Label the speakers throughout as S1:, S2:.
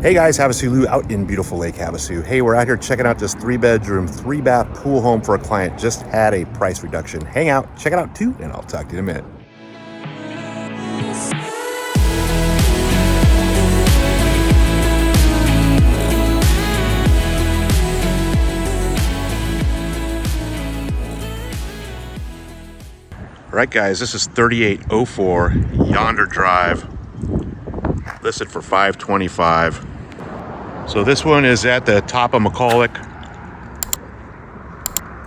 S1: Hey guys, HavasuLew out in beautiful Lake Havasu. Hey, we're out here checking out this 3-bedroom, 3-bath pool home for a client. Just had a price reduction. Hang out, check it out too, and I'll talk to you in a minute. All right guys, this is 3804 Yonder Drive, listed for $525. So this one is at the top of McCulloch.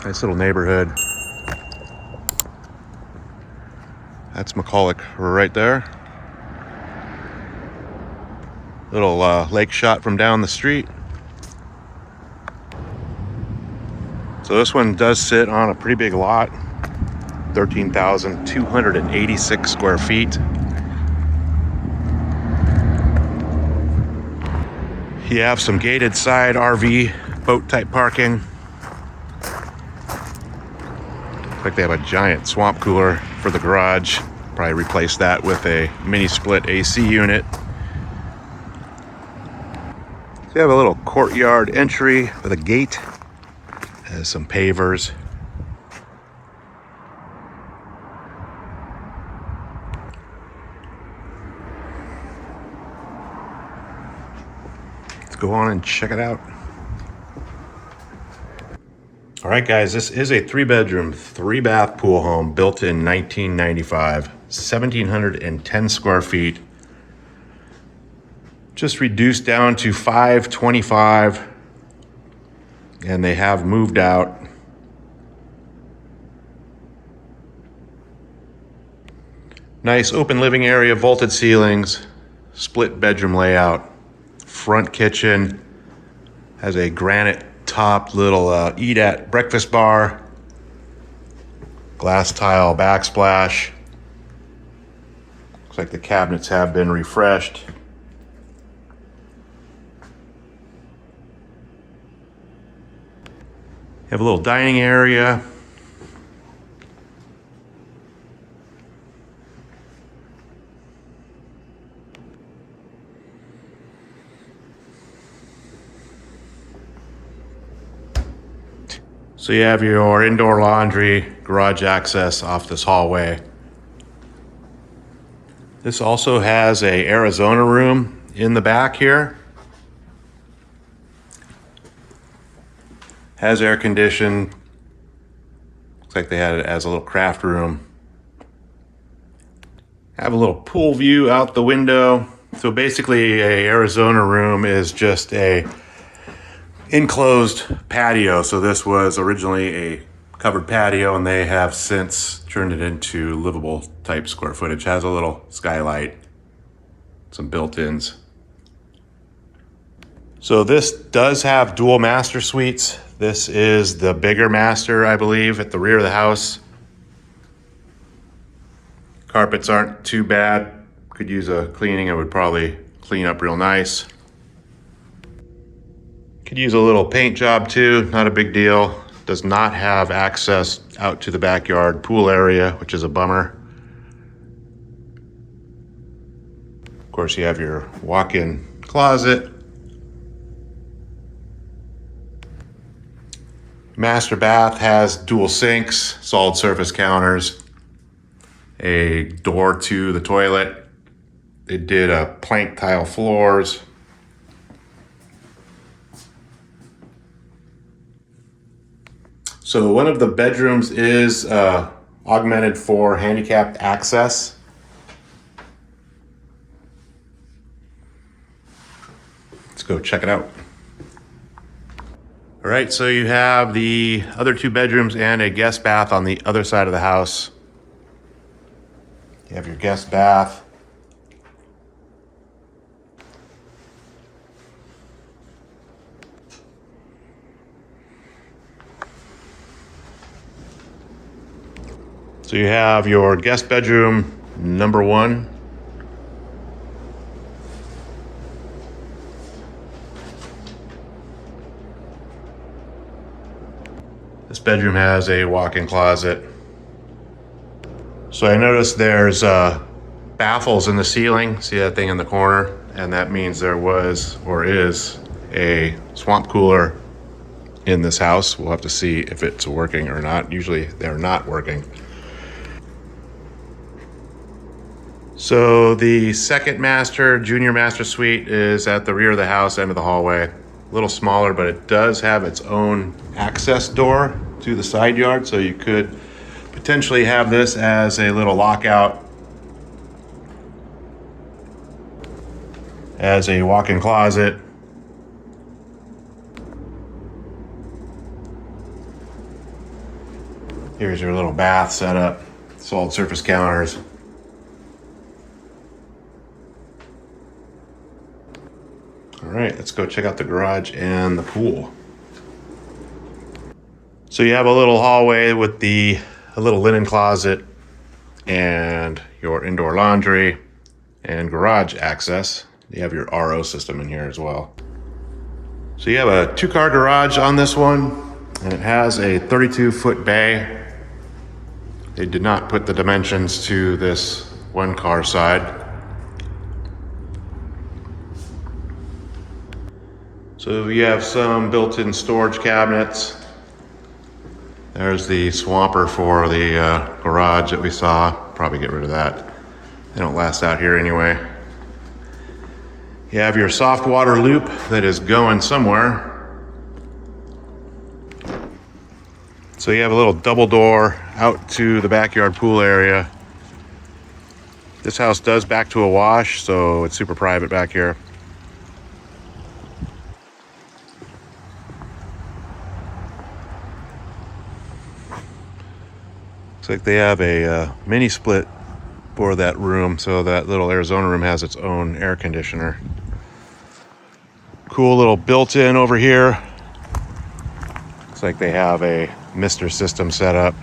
S1: Nice little neighborhood. That's McCulloch right there. Little lake shot from down the street. So this one does sit on a pretty big lot. 13,286 square feet. You have some gated side RV boat type parking. Looks like they have a giant swamp cooler for the garage. Probably replace that with a mini split AC unit. So you have a little courtyard entry with a gate. Has some pavers. Go on and check it out. All right guys, this is a 3-bedroom, 3-bath pool home built in 1995, 1,710 square feet. Just reduced down to $525, and they have moved out. Nice open living area, vaulted ceilings, split bedroom layout. Front kitchen has a granite top little eat at breakfast bar, glass tile backsplash. Looks like the cabinets have been refreshed. You have a little dining area. So you have your indoor laundry, garage access off this hallway. This also has a Arizona room in the back here. Has air conditioning. Looks like they had it as a little craft room. Have a little pool view out the window. So basically a Arizona room is just a enclosed patio. So this was originally a covered patio and they have since turned it into livable type square footage. Has a little skylight, some built-ins. So this does have dual master suites. This is the bigger master, I believe, at the rear of the house. Carpets aren't too bad. Could use a cleaning. It would probably clean up real nice. Could use a little paint job too, not a big deal. Does not have access out to the backyard pool area, which is a bummer. Of course, you have your walk-in closet. Master bath has dual sinks, solid surface counters, a door to the toilet. They did plank tile floors. So one of the bedrooms is augmented for handicapped access. Let's go check it out. All right, so you have the other 2 bedrooms and a guest bath on the other side of the house. You have your guest bath. So you have your guest bedroom number 1. This bedroom has a walk-in closet. So I noticed there's baffles in the ceiling. See that thing in the corner? and that means there was or is a swamp cooler in this house. We'll have to see if it's working or not. Usually they're not working. So the second master, junior master suite is at the rear of the house, end of the hallway. A little smaller, but it does have its own access door to the side yard, so you could potentially have this as a little lockout, as a walk-in closet. Here's your little bath setup, solid surface counters. All right, let's go check out the garage and the pool. So you have a little hallway with a little linen closet and your indoor laundry and garage access. You have your RO system in here as well. So you have a 2-car garage on this one, and it has a 32-foot bay. They did not put the dimensions to this 1-car side. So you have some built-in storage cabinets. There's the swamper for the garage that we saw. Probably get rid of that. They don't last out here anyway. You have your soft water loop that is going somewhere. So you have a little double door out to the backyard pool area. This house does back to a wash, so it's super private back here. Looks like they have a mini split for that room, so that little Arizona room has its own air conditioner. Cool little built-in over here. Looks like they have a mister system set up.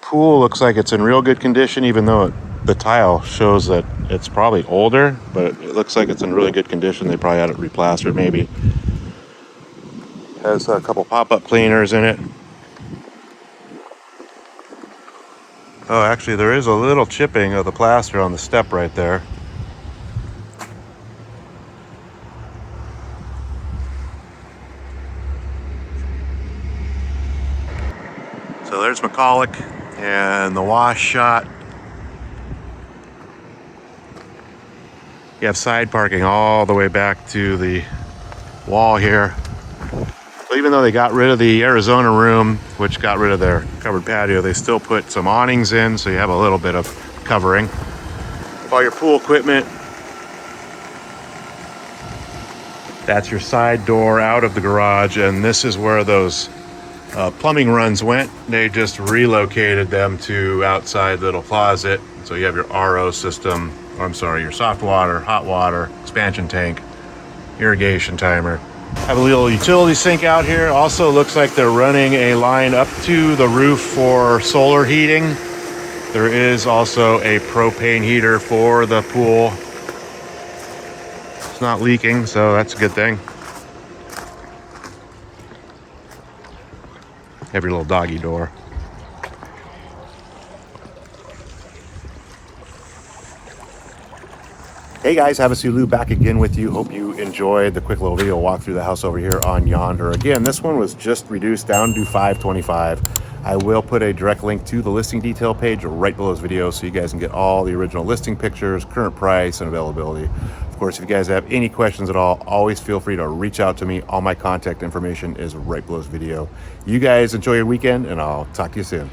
S1: Pool looks like it's in real good condition, even though the tile shows that it's probably older, but it looks like it's in really good condition. They probably had it replastered maybe. Has a couple pop-up cleaners in it. Oh, actually there is a little chipping of the plaster on the step right there. So there's McCulloch and the wash shot. You have side parking all the way back to the wall here. So even though they got rid of the Arizona room, which got rid of their covered patio, they still put some awnings in, so you have a little bit of covering. All your pool equipment. That's your side door out of the garage, and this is where those plumbing runs went. They just relocated them to outside little closet. So you have your RO system, or I'm sorry, your soft water, hot water, expansion tank, irrigation timer. Have a little utility sink out here. Also looks like they're running a line up to the roof for solar heating. There is also a propane heater for the pool. It's not leaking, so that's a good thing. Have your little doggy door. Hey guys, HavasuLew back again with you. Hope you enjoyed the quick little video walk through the house over here on Yonder. Again, this one was just reduced down to $525. I will put a direct link to the listing detail page right below this video so you guys can get all the original listing pictures, current price, and availability. Of course, if you guys have any questions at all, always feel free to reach out to me. All my contact information is right below this video. You guys enjoy your weekend, and I'll talk to you soon.